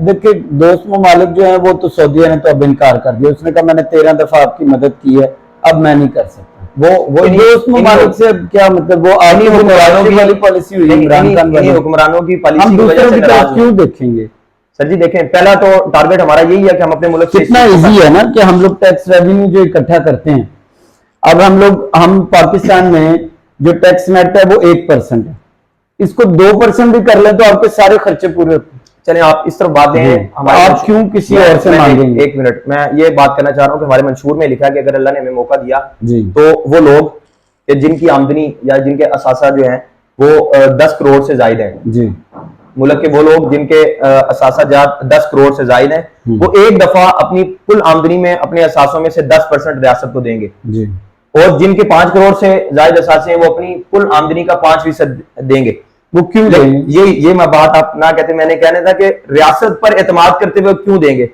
देखिए दोस्त ममालिक जो है वो तो सऊदीया ने तो अब इनकार कर दिया, उसने कहा मैंने 13 दफा आपकी मदद की है, अब मैं नहीं कर सकता। वो दोस्त ममालिक से क्या मतलब, वो आनी वाली पॉलिसी हुई इमरान खान वाली, हुक्मरानों की पॉलिसी हम की वजह दूसरों से की नाराज तरफ हैं। क्यों देखेंगे? सर जी देखें, पहला तो टारगेट हमारा यही है कि हम अपने मुल्क से कितना इजी है ना कि हम लोग टैक्स रेवेन्यू जो इकट्ठा करते हैं, अब हम पाकिस्तान में जो टैक्स नेट है वो 1% है, इसको 2% भी कर लें तो आपके सारे खर्चे पूरे होते हैं। चले आप इस तरफ बात दें, आप क्यों किसी और से मांगेंगे? एक मिनट, मैं ये बात करना चाह रहा हूँ कि हमारे मंशूर में लिखा है कि अगर अल्लाह ने हमें मौका दिया जी तो वो लोग जिनकी आमदनी या जिनके असासा जो है वो 10 करोड़ से ज्यादा है, जी मुल्क के वो लोग जिनके असासाजात 10 करोड़ से जायद हैं, वो एक दफा अपनी कुल आमदनी में अपने असासों में से 10% रियासत को देंगे जी। और जिनके 5 करोड़ से जायद असासे हैं वो अपनी कुल आमदनी का 5% देंगे। वो क्यों देंगे? ये मैं बात आप ना कहते, मैंने कहने था कि रियासत पर एतमाद करते हुए क्यों देंगे।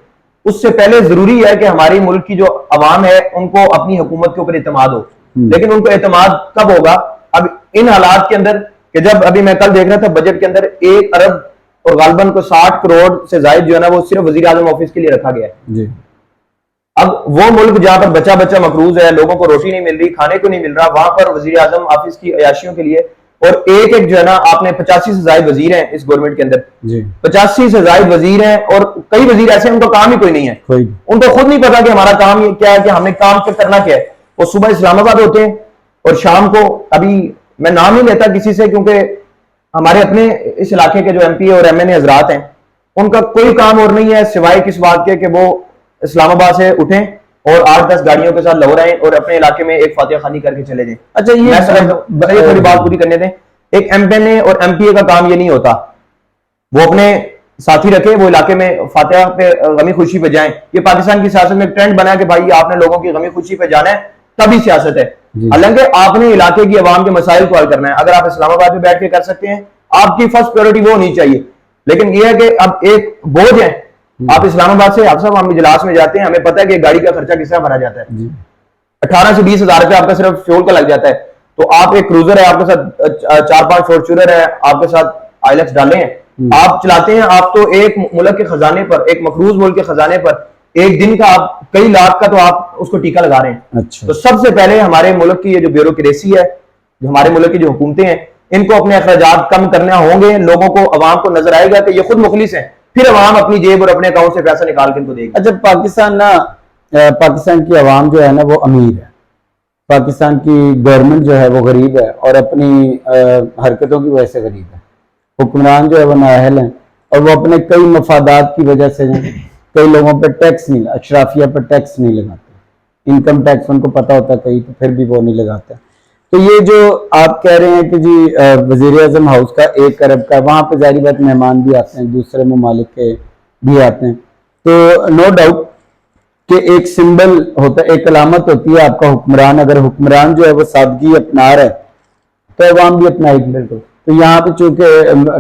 उससे पहले जरूरी है कि हमारी मुल्क की जो अवाम है उनको अपनी हुकूमत के ऊपर एतमाद हो, लेकिन उनको एतमाद कब होगा? अब इन हालात के अंदर कि जब अभी मैं कल देख रहा था बजट के अंदर 1 अरब और गालबन को 60 करोड़ से जायद जो है ना वो सिर्फ वजीर आजम ऑफिस के लिए रखा गया है जी। अब वो मुल्क जहां पर बच्चा बच्चा मकरूज है, लोगों को रोटी नहीं मिल रही, खाने को नहीं मिल रहा, वहां पर वजीर आजम ऑफिस की अयाशियों के लिए, और एक एक जो है ना आपने 85 से जायद वजीर हैं इस गवर्नमेंट के अंदर, 85 से जायद वजीर हैं, और कई वजीर ऐसे हैं उनका काम ही कोई नहीं है, उनको खुद नहीं पता कि हमारा काम ये क्या है, कि हमने काम क्या करना क्या है। वो सुबह इस्लामाबाद होते हैं और शाम को, अभी मैं नाम नहीं लेता किसी से क्योंकि हमारे अपने इस इलाके के जो एमपी और एमएनए हजरात हैं उनका कोई काम और नहीं है सिवाय किस बात के कि वो इस्लामाबाद से उठें और 8-10 गाड़ियों के साथ लाहौर आए और अपने इलाके में एक फातिहा खानी करके चले जाएं। अच्छा, ये थोड़ी बात पूरी करने दें। एक एमएनए और एमपीए का काम ये नहीं होता, वो अपने साथी रखे, वो इलाके में फातिहा पे गमी खुशी पे जाएं। ये पाकिस्तान की सियासत में एक ट्रेंड बना है कि भाई आपने लोगों की गमी खुशी पे जाना है, तभी सियासत है। हालांकि आपने इलाके की आवाम के मसाइल को हल करना है। अगर आप इस्लामाबाद में बैठ के कर सकते हैं, आपकी फर्स्ट प्रायोरिटी वो होनी चाहिए। लेकिन यह है कि अब एक बोझ है, आप इस्लामाबाद से आप सब हम इजलास में जाते हैं, हमें पता है कि गाड़ी का खर्चा किस तरह भरा जाता है, 18 से 20 हजार रुपया आपका सिर्फ फ्यूल का लग जाता है। तो आप एक क्रूजर है, आपके साथ 4-5 फॉर्च्यूनर है, आपके साथ आइलेक्स डाले हैं, आप चलाते हैं, आप तो एक मुल्क के खजाने पर, एक मकरूज मुल्क के खजाने पर एक दिन का आप कई लाख का तो आप उसको टीका लगा रहे हैं। अच्छा। तो सबसे पहले हमारे मुल्क की ये जो ब्यूरोक्रेसी है, जो हमारे मुल्क की जो हुकूमतें हैं, इनको अपने अखराजात कम करना होंगे। लोगों को, अवाम को नजर आएगा कि ये खुद मुखलिस है, फिर अवाम अपनी जेब और अपने अकाउंट से पैसा निकाल के इनको देगी। अच्छा, पाकिस्तान की अवाम जो है ना वो अमीर है, पाकिस्तान की गवर्नमेंट जो है वो गरीब है और अपनी हरकतों की वजह से गरीब है। हुक्मरान जो है वो नाअहल हैं और वो अपने कई मफादात की वजह से कई लोगों पर टैक्स नहीं, अशराफिया पर टैक्स नहीं लगाते। इनकम टैक्स उनको पता होता है कहीं, तो फिर भी वो नहीं लगाते। तो ये जो आप कह रहे हैं कि जी वजीर आजम हाउस का 1 अरब का, वहां पे जारी बात मेहमान भी आते हैं, दूसरे ममालिक के भी आते हैं, तो नो डाउट कि एक सिंबल होता है, एक अलामत होती है आपका हुक्मरान। अगर हुक्मरान जो है वो सादगी अपना रहा है तो अवाम भी अपनाएगी। तो यहाँ पे चूंकि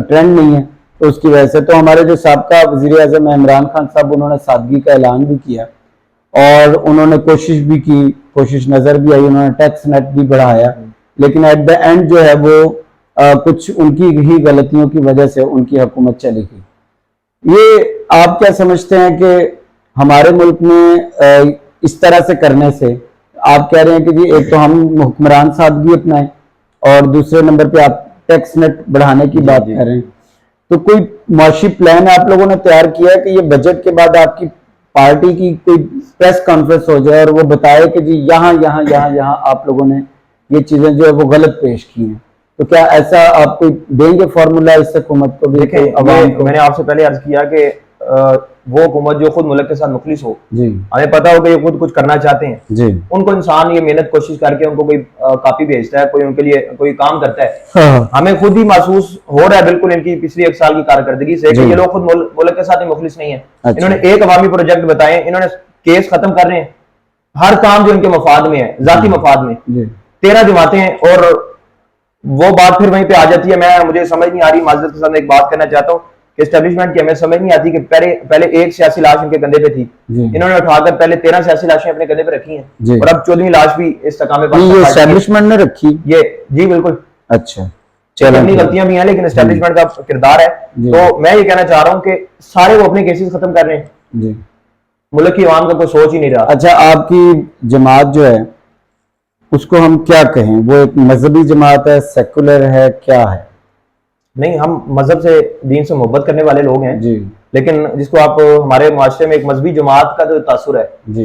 ट्रेंड नहीं है तो उसकी वजह से, तो हमारे जो साबका वजीर आजम इमरान खान साहब, उन्होंने सादगी का ऐलान भी किया और उन्होंने कोशिश भी की, कोशिश नजर भी आई, उन्होंने टैक्स नेट भी बढ़ाया, लेकिन एट द एंड जो है वो कुछ उनकी ही गलतियों की वजह से उनकी हुकूमत चली गई। ये आप क्या समझते हैं कि हमारे मुल्क में इस तरह से करने से, आप कह रहे हैं कि जी एक तो हम हुक्मरान सादगी अपनाएं और दूसरे नंबर पे आप टैक्स नेट बढ़ाने की बात कर रहे हैं, तो कोई मुआशी प्लान आप लोगों ने तैयार किया है कि ये बजट के बाद आपकी पार्टी की कोई प्रेस कॉन्फ्रेंस हो जाए और वो बताए कि जी यहाँ यहाँ यहाँ यहाँ आप लोगों ने ये चीजें जो है वो गलत पेश की हैं? तो क्या ऐसा आप कोई देंगे फॉर्मूला इस हुकूमत को भी? मैंने आपसे पहले अर्ज किया कि वो हुकूमत जो खुद मुल्क के साथ मुखलिस हो, जी, हमें पता हो कि ये खुद कुछ करना चाहते हैं जी, उनको इंसान ये मेहनत कोशिश करके उनको कोई कॉपी भेजता है, कोई उनके लिए कोई काम करता है, हाँ, हमें खुद ही महसूस हो रहा है बिल्कुल इनकी पिछली 1 साल की कारकर्दगी से कि ये लोग खुद मुल्क के साथ ही मुखलिस नहीं है। अच्छा। इन्होंने एक अवामी प्रोजेक्ट बताए, इन्होंने केस खत्म कर रहे हैं, हर काम जो इनके मफाद में है, जाती मफाद में 13 जमातें हैं, और वो बात फिर वहीं पे आ जाती है। मुझे समझ नहीं आ रही, माजरत के साथ एक बात करना चाहता हूँ कि एस्टेब्लिशमेंट की हमें समझ नहीं आती कि पहले एक सियासी लाश इनके कंधे पे थी, इन्होंने उठाकर पहले 13 सियासी लाशें अपने कंधे पे रखी हैं और अब 14वीं लाश भी इस तकाम पे एस्टेब्लिशमेंट ने रखी ये। जी बिल्कुल। अच्छा, अपनी गलतियां भी हैं लेकिन एस्टेब्लिशमेंट का किरदार है। तो मैं ये कहना चाह रहा हूँ कि सारे वो अपने केसेस खत्म कर रहे हैं, मुल्क की आवाम का कोई सोच ही नहीं रहा। अच्छा, आपकी जमात जो है उसको हम क्या कहें? वो एक मजहबी जमात है, सेकुलर है, क्या है? नहीं, हम मजहब से, दीन से मोहब्बत करने वाले लोग हैं जी, लेकिन जिसको आप हमारे मुआशरे में एक मजहबी जमात का जो तासुर है जी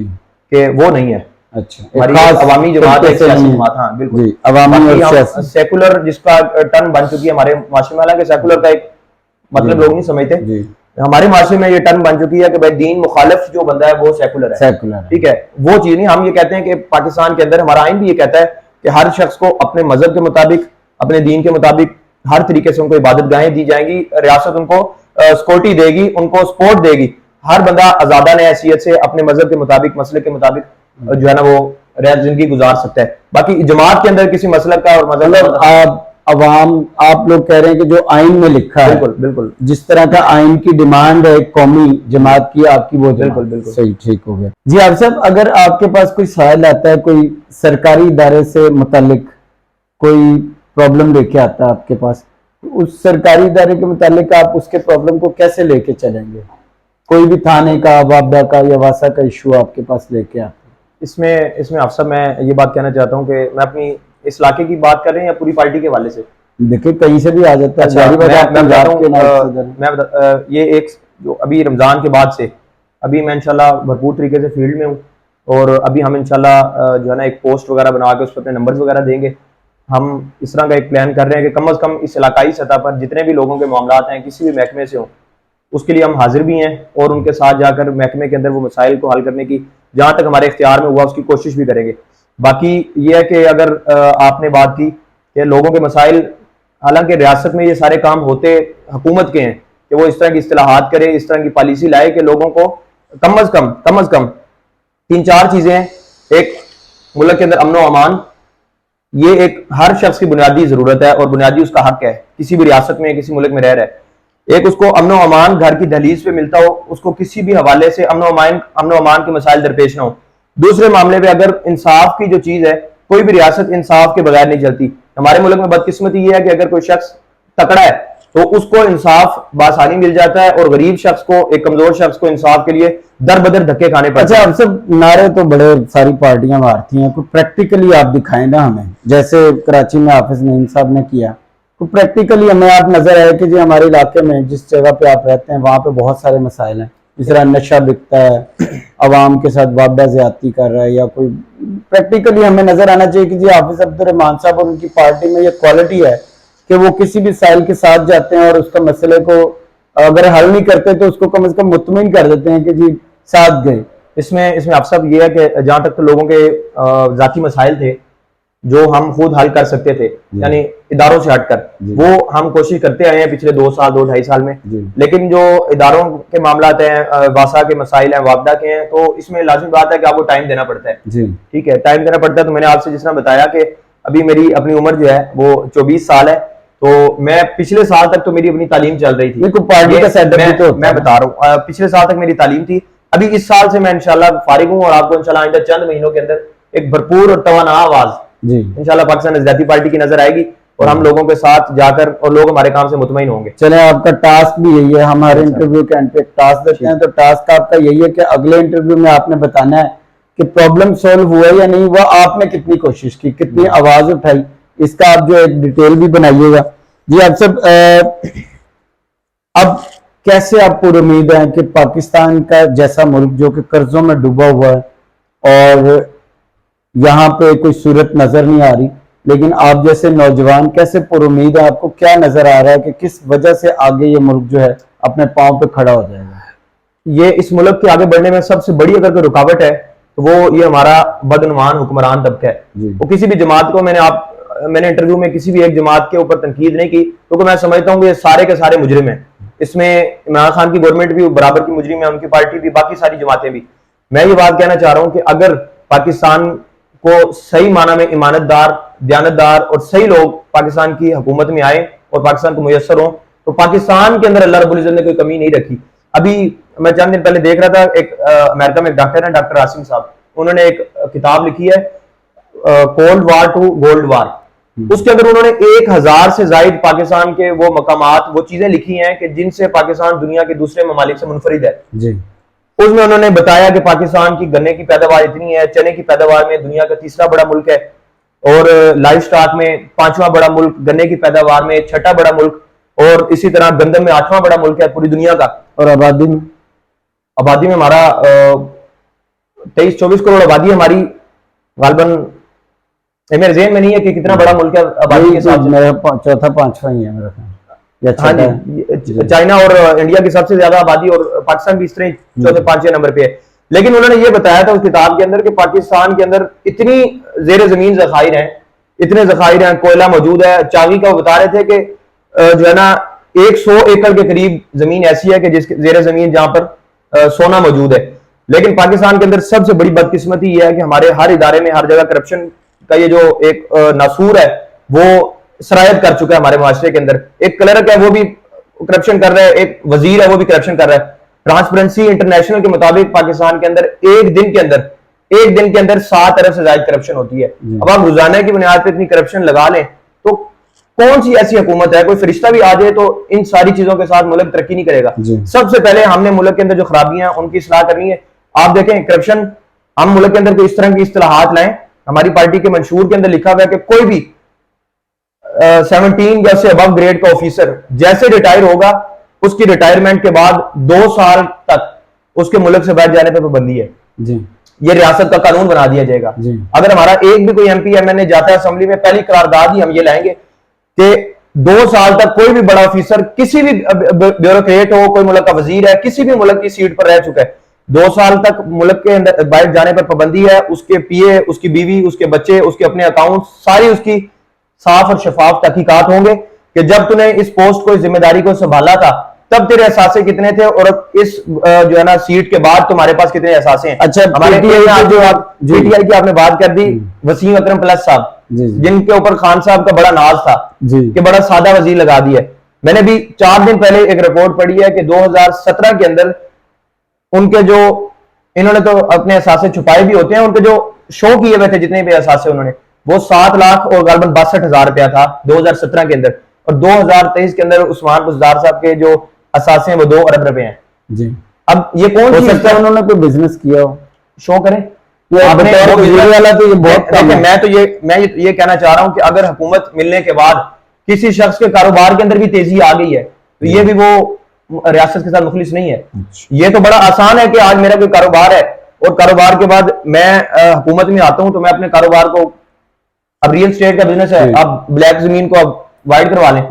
कि वो नहीं है। अच्छा, हमारी अवामी जमात है, सियासी जमात, हाँ बिल्कुल अवामी और सेकुलर जिसका टर्म बन चुकी है हमारे मुआशरे में। हालांकि सेकुलर का एक मतलब लोग नहीं समझते, हमारे माशरे में ये टर्म बन चुकी है कि भाई दीन मुखालिफ जो बंदा है वो सेकुलर है, ठीक है, वो चीज नहीं। हम ये कहते हैं कि पाकिस्तान के अंदर हमारा आइन भी ये कहता है कि हर शख्स को अपने मजहब के मुताबिक, अपने दीन के मुताबिक हर तरीके से उनको इबादत गाहें दी जाएंगी, रियासत उनको सिक्योरिटी देगी, उनको सपोर्ट देगी। हर बंदा आजादान हैसियत से अपने मजहब के मुताबिक, मसले के मुताबिक जो है ना वो जिंदगी गुजार सकता है। बाकी जमात के अंदर किसी मसलक का और मजहब आप अवाम, आप लोग कह रहे हैं कि जो आइन में लिखा है, बिल्कुल बिल्कुल जिस तरह का आइन की डिमांड है कौमी जमात की, आपकी वो बिल्कुल बिल्कुल सही, ठीक हो गया जी। आप साहब, अगर आपके पास कोई सवाल आता है, कोई सरकारी इदारे से मुतालिक कोई प्रॉब्लम लेके आता है आपके पास, तो उस सरकारी इदारे के मुतालिक आप उसके प्रॉब्लम को कैसे लेके चलेंगे? कोई भी थाने का, वाबदा का या वासा का इशू आपके पास लेके आते हैं? इसमें अफसर मैं ये बात कहना चाहता हूँ कि मैं अपनी इस इलाके की बात कर रहे हैं या पूरी पार्टी के हवाले से? देखिए, कहीं से भी आ जाता है। अच्छा, मैं बताता हूँ, ये एक जो अभी रमजान के बाद से अभी मैं इंशाल्लाह भरपूर तरीके से फील्ड में हूँ, और अभी हम इंशाल्लाह जो है ना एक पोस्ट वगैरह बना के उस पर अपने नंबर्स वगैरह देंगे। हम इस तरह का एक प्लान कर रहे हैं कि कम अज कम इस इलाकाई सतह पर जितने भी लोगों के मामलात हैं, किसी भी महकमे से हों, उसके लिए हम हाजिर भी हैं और उनके साथ जाकर महकमे के अंदर वो मसाइल को हल करने की जहां तक हमारे इख्तियार में हुआ उसकी कोशिश भी करेंगे। बाकी ये है कि अगर आपने बात की कि लोगों के मसाइल, हालांकि रियासत में ये सारे काम होते हुकूमत के हैं कि वो इस तरह की इस्तिलाहात करे, इस तरह की पॉलिसी लाए कि लोगों को कम अज कम 3-4 चीजें हैं। एक, मुल्क के अंदर अमन व अमान, ये एक हर शख्स की बुनियादी जरूरत है और बुनियादी उसका हक है, किसी भी रियासत में किसी मुल्क में रह रहा है। एक, उसको अमन व अमान घर की दहलीज पे मिलता हो, उसको किसी भी हवाले से अमन व अमान के मसाइल दरपेश ना हो। दूसरे मामले पे अगर इंसाफ की जो चीज है, कोई भी रियासत इंसाफ के बगैर नहीं चलती। हमारे मुल्क में बदकिस्मती ये है कि अगर कोई शख्स तकड़ा है तो उसको इंसाफ बासानी मिल जाता है, और गरीब शख्स को, एक कमजोर शख्स को इंसाफ के लिए दर बदर धक्के खाने पड़ते हैं। अच्छा, अब सब नारे तो बड़े सारी पार्टियां मारती हैं, कुछ प्रैक्टिकली आप दिखाएं ना हमें, जैसे कराची में हाफिज नईम साहब ने किया, तो प्रैक्टिकली हमें आप नजर आए कि जी हमारे इलाके में जिस जगह पे आप रहते हैं वहां पे बहुत सारे मसाइल हैं, जिस तरह नशा बिकता है, अवाम के साथ वाबदा ज्यादती कर रहा है, या कोई प्रैक्टिकली हमें नजर आना चाहिए कि जी हाफिज अब्दुर्रहमान साहब और उनकी पार्टी में ये क्वालिटी है कि वो किसी भी साइल के साथ जाते हैं और उसका मसले को अगर हल नहीं करते तो उसको कम से कम मुतमिन कर देते हैं कि जी साथ गए। इसमें आप सब ये है कि जहां तक तो लोगों के जाती मसाइल थे जो हम खुद हल कर सकते थे, यानी इदारों से हटकर, वो हम कोशिश करते आए हैं पिछले 2 साल 2-2.5 साल में। लेकिन जो इदारों के मामलात हैं, वासा के मसाइल हैं, वापदा के हैं, तो इसमें लाजिम बात है कि आपको टाइम देना पड़ता है। ठीक है, टाइम देना पड़ता है। तो मैंने आपसे जिस तरह बताया कि अभी मेरी अपनी उम्र जो है वो 24 साल है, तो मैं पिछले साल तक तो मेरी अपनी तालीम चल रही थी। पार्टी का सेटअप तो मैं बता रहा हूँ, पिछले साल तक मेरी तालीम थी। अभी इस साल से मैं इंशाल्लाह फारिग हूँ और आपको इंशाल्लाह आइंदा चंद महीनों के अंदर एक भरपूर और तवाना आवाज इंशाल्लाह पाकिस्तान नजरियाती पार्टी की नजर आएगी, और हम लोगों के साथ जाकर और लोग हमारे काम से मुतमईन होंगे। चले, आपका टास्क भी यही है, हमारे इंटरव्यू के एंड पे टास्क देते हैं, तो टास्क आपका यही है कि अगले इंटरव्यू में आपने बताना है कि प्रॉब्लम सॉल्व हुआ या नहीं हुआ, आपने कितनी कोशिश की, कितनी आवाज उठाई, इसका आप जो एक डिटेल भी बनाइएगा जी। आप सब अब कैसे आप पूरी उम्मीद है कि पाकिस्तान का जैसा मुल्क जो कि कर्जों में डूबा हुआ है और यहाँ पे कोई सूरत नजर नहीं आ रही, लेकिन आप जैसे नौजवान कैसे पूरी उम्मीद है, आपको क्या नजर आ रहा है कि किस वजह से आगे ये मुल्क जो है अपने पांव पे खड़ा हो जाएगा? ये इस मुल्क के आगे बढ़ने में सबसे बड़ी अगर कोई रुकावट है तो वो ये हमारा बदनुमान हुक्मरान तबका है। वो किसी भी जमात को, मैंने इंटरव्यू में किसी भी एक जमात के ऊपर तनकीद नहीं की, क्योंकि मैं समझता हूँ कि ये सारे के सारे मुजरिम हैं। इसमें इमरान खान की गवर्नमेंट भी बराबर की मुजरिम है, उनकी पार्टी भी, बाकी सारी जमातें भी। मैं ये बात कहना चाह रहा हूँ कि अगर पाकिस्तान को सही माना में ईमानतदार, दयानतदार और सही लोग पाकिस्तान की हुकूमत में आए और पाकिस्तान को मुयस्सर हो, तो पाकिस्तान के अंदर अल्लाह रब्बुल इज्जत ने कोई कमी नहीं रखी। अभी मैं चंद दिन पहले देख रहा था, एक अमेरिका में एक डॉक्टर है, डॉक्टर आसिम साहब, उन्होंने एक किताब लिखी है कोल्ड वार टू गोल्ड वार। उसके अंदर उन्होंने 1000 से जायद पाकिस्तान के वो मकामात, वो चीजें लिखी हैं कि जिनसे पाकिस्तान दुनिया के दूसरे ममालिक से मुनफरिद है जी। उसमें उन्होंने बताया कि पाकिस्तान की गन्ने की पैदावार इतनी है, चने की पैदावार में दुनिया का 3रा बड़ा मुल्क है, और लाइव स्टॉक में 5वां बड़ा मुल्क, गन्ने की पैदावार में 6ठा बड़ा मुल्क, और इसी तरह गंदम में 8वां बड़ा मुल्क है पूरी दुनिया का। और आबादी में हमारा 23-24 करोड़ आबादी हमारी, गालबन मेरे ज़हन में नहीं है कि कितना बड़ा मुल्क है आबादी के हिसाब से, मेरा 4था-5वां ही है मेरा ख्याल। हाँ जी, चाइना और इंडिया की सबसे ज्यादा आबादी, और पाकिस्तान भी इस तरह 4थे-5वें नंबर पे है। लेकिन उन्होंने ये बताया था उस किताब के अंदर कि पाकिस्तान के अंदर इतनी जेर जमीन जखायर हैं, इतने जखायर हैं, कोयला मौजूद है, चांदी का। वो बता रहे थे कि जो है ना 100 एकड़ के करीब जमीन ऐसी है कि जिसके जेर जमीन जहां पर सोना मौजूद है। लेकिन पाकिस्तान के अंदर सबसे बड़ी बदकिस्मती यह है कि हमारे हर इदारे में हर जगह करप्शन का ये जो एक नासूर है वो सरायत कर चुका है हमारे माशरे के अंदर। एक क्लर्क है वो भी करप्शन कर रहा है, एक वजीर है वो भी करप्शन कर रहा है। ट्रांसपेरेंसी इंटरनेशनल के मुताबिक पाकिस्तान के अंदर एक दिन के अंदर 7 अरब से ज्यादा करप्शन होती है। अब आप रोजाना की बुनियाद पर इतनी करप्शन लगा लें तो कौन सी ऐसी हुकूमत है, कोई फरिश्ता भी आ जाए तो इन सारी चीजों के साथ मुल्क तरक्की नहीं करेगा। सबसे पहले हमने मुल्क के अंदर जो खराबियां उनकी इस्लाह करनी है। आप देखें करप्शन, हम मुल्क के अंदर कोई इस तरह की इस्तिलाहात लाएं। हमारी पार्टी के मंशूर के अंदर लिखा हुआ है कि कोई भी 17 या से अबव ग्रेड का ऑफिसर जैसे रिटायर होगा उसकी रिटायरमेंट के बाद 2 साल तक उसके मुल्क से बाहर जाने पर पाबंदी है जी। ये रियासत का कानून बना दिया जाएगा। अगर हमारा एक भी कोई एमपी एमएनए जाता है असेंबली में, पहली करारदाद ही हम ये लाएंगे कि 2 साल तक कोई भी बड़ा ऑफिसर किसी भी ब्यूरोक्रेट हो, कोई मुल्क का वजीर है, किसी भी मुल्क की सीट पर रह चुका है, 2 साल तक मुल्क के अंदर बाहर जाने पर पाबंदी है। उसके पीए, उसकी बीवी, उसके बच्चे, उसके अपने अकाउंट सारी उसकी साफ और शफाफ तहकीकात होंगे कि जब तूने इस पोस्ट को, इस जिम्मेदारी को संभाला था तब तेरे एहसासे कितने थे और इस जो है ना सीट के बाद तुम्हारे पास कितने एहसासे हैं। अच्छा, हमारे जो आप पीटीआई की आपने बात कर दी, वसीम अकरम प्लस साहब जिनके ऊपर खान साहब का बड़ा नाज था कि बड़ा सादा वजीर लगा दिया। मैंने भी 4 दिन पहले एक रिपोर्ट पढ़ी है कि 2017 के अंदर उनके जो, इन्होंने तो अपने एहसासे छुपाए भी होते हैं, उनके जो शो किए हुए थे जितने भी एहसासे उन्होंने, वो 7 लाख और गालबन 62,000 रुपया था 2017 के अंदर। और 2023 के अंदर उस्मान बुज़दार साहब के जो असासे हैं वो 2 अरब रुपए हैं जी। अब ये कौन सी सकता है उन्होंने कोई बिजनेस किया हो, शो करें आपने वाला तो ये बहुत कम है। मैं ये कहना चाह रहा हूं कि अगर हुकूमत मिलने के बाद किसी शख्स के कारोबार के अंदर भी तेजी आ गई है तो ये भी वो रियासत के साथ मुखलिस नहीं है। ये तो बड़ा आसान है कि आज मेरा कोई कारोबार है और कारोबार के बाद मैं हुकूमत में आता हूं तो मैं अपने कारोबार को, अब रियल एस्टेट का बिजनेस है, अब ब्लैक जमीन को अब वाइड करवा लें।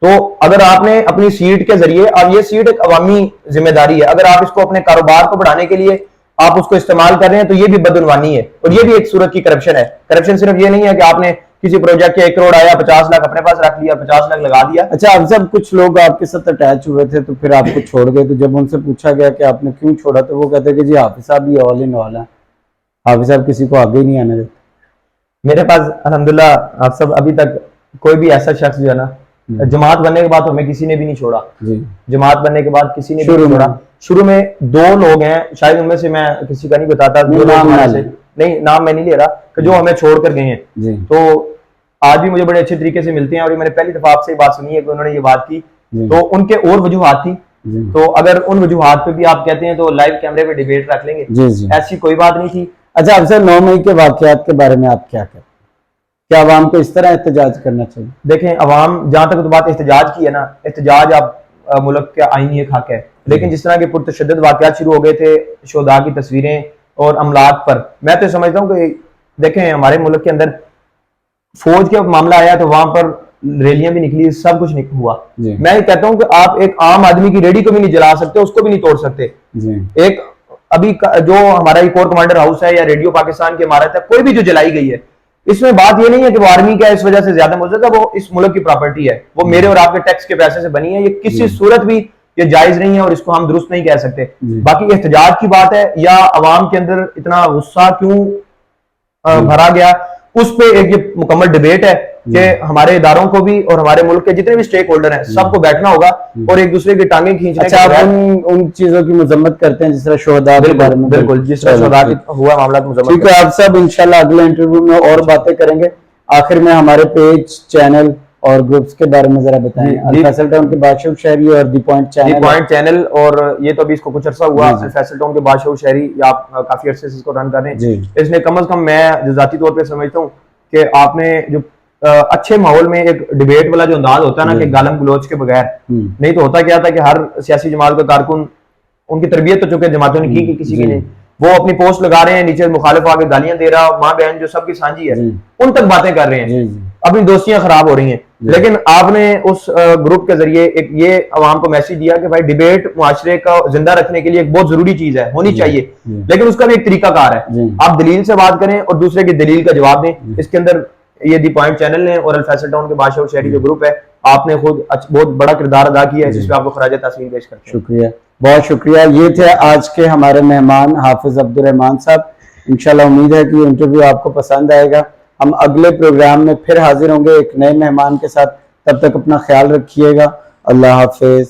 तो अगर आपने अपनी सीट के जरिए, अब ये सीट एक अवामी जिम्मेदारी है, अगर आप इसको अपने कारोबार को बढ़ाने के लिए आप उसको इस्तेमाल कर रहे हैं तो ये भी बदउनवानी है और ये भी एक सूरत की करप्शन है। करप्शन सिर्फ ये नहीं है कि आपने किसी प्रोजेक्ट के 1 करोड़ आया, 50 लाख अपने पास रख लिया, 50 लाख लगा दिया। अच्छा, अब जब कुछ लोग आपके साथ अटैच हुए थे तो फिर आपको छोड़ गए, तो जब उनसे पूछा गया कि आपने क्यों छोड़ा तो वो कहते कि जी हाफिज साहब ये ऑल इन ऑल है, हाफिज साहब किसी को आगे ही नहीं आने देते। मेरे पास अल्हम्दुलिल्लाह आप सब अभी तक कोई भी ऐसा शख्स जो है ना, जमात बनने के बाद हमें किसी ने भी नहीं छोड़ा जी। जमात बनने के बाद किसी ने भी नहीं छोड़ा। शुरू में 2 लोग हैं, शायद उनमें से मैं किसी का नहीं बताता, नहीं नाम मैं नहीं ले रहा, कि जो हमें छोड़ कर गए हैं। तो आज भी मुझे बड़े अच्छे तरीके से मिलते हैं और मैंने पहली दफा आपसे बात सुनी है कि उन्होंने ये बात की, तो उनके और वजूहात थी। तो अगर उन वजूहात पे भी आप कहते हैं तो लाइव कैमरे पे डिबेट रख लेंगे, ऐसी कोई बात नहीं थी। अच्छा, अफसर 9 मई के वाकयात के बारे में आप क्या कहते हैं? क्या अवाम को इस तरह एहतजाज करना चाहिए? देखें, अवाम जहां तक तो बात एहतजाज की है ना, एहतजाज आप मुल्क का आईनी एक हक है, लेकिन जिस तरह के पुरतशद्दुद वाकयात शुरू हो गए थे, शोधा की तस्वीरें और अमलाक पर, मैं तो समझता हूँ कि देखें हमारे मुल्क के अंदर फौज के मामला आया तो वहां पर रैलियां भी निकली, सब कुछ हुआ। मैं ये कहता हूं कि आप एक आम आदमी की रेडी को भी नहीं जला सकते, उसको भी नहीं तोड़ सकते। एक अभी जो हमारा कोर कमांडर हाउस है या रेडियो पाकिस्तान की इमारत है, कोई भी जो जलाई गई है, इसमें बात ये नहीं है कि वो आर्मी का इस वजह से ज्यादा मुजद है, वो इस मुल्क की प्रॉपर्टी है, वो मेरे और आपके टैक्स के पैसे से बनी है, ये किसी सूरत भी ये जायज नहीं है और इसको हम दुरुस्त नहीं कह सकते। बाकी एहतजाज की बात है या अवाम के अंदर इतना गुस्सा क्यों भरा गया, उस पे एक ये मुकम्मल डिबेट है कि हमारे इदारों को भी और हमारे मुल्क के जितने भी स्टेक होल्डर हैं सबको बैठना होगा और एक दूसरे की टांगें खींचने। अच्छा, आप उन चीजों की मजम्मत करते हैं जिस तरह शोहदा के बारे में? बिल्कुल, जिस तरह शोहदा हुआ मामला की मजम्मत। ठीक है, आप सब इंशाल्लाह अगले इंटरव्यू में और बातें करेंगे। आखिर में हमारे पेज, चैनल और ग्रुप्स के बारे में जरा बताएं। फैसल टाउन के बादशाह शहरी और दी पॉइंट चैनल, और ये तो अभी इसको कुछ अर्सा हुआ, फैसल टाउन के बादशाह शहरी आप काफी अरसे से इसको रन कर रहे हैं। इसने कम से कम मैं जाती तौर पर समझता हूँ कि आपने जो अच्छे माहौल में एक डिबेट वाला जो अंदाज होता है ना, कि गालम गलोच के बगैर, नहीं तो होता क्या था कि हर सियासी जमात का कारकुन, उनकी तरबियत तो चूंकि जमातों ने की किसी की नहीं, वो अपनी पोस्ट लगा रहे हैं, नीचे मुखालिफ आके गालियां दे रहा, माँ बहन जो सबकी साझी है उन तक बातें कर रहे हैं, अपनी दोस्तियां खराब हो रही हैं। लेकिन आपने उस ग्रुप के जरिए एक ये अवाम को मैसेज दिया कि भाई डिबेट मुआशरे का जिंदा रखने के लिए एक बहुत जरूरी चीज है, होनी चाहिए, लेकिन उसका भी एक तरीकाकार है। आप दलील से बात करें और दूसरे की दलील का जवाब दें, इसके अंदर ये दी पॉइंट चैनल ने और अल-फैसल टाउन के बादशाह और शहरी जो ग्रुप है, आपने खुद बहुत बड़ा किरदार अदा किया है, जिसपे आपको खराज तहसीन पेश करते हैं। शुक्रिया, बहुत शुक्रिया। ये थे आज के हमारे मेहमान हाफिज अब्दुल रहमान साहब। इंशाल्लाह उम्मीद है कि इंटरव्यू आपको पसंद आएगा। हम अगले प्रोग्राम में फिर हाजिर होंगे एक नए मेहमान के साथ। तब तक अपना ख्याल रखिएगा। अल्लाह हाफिज।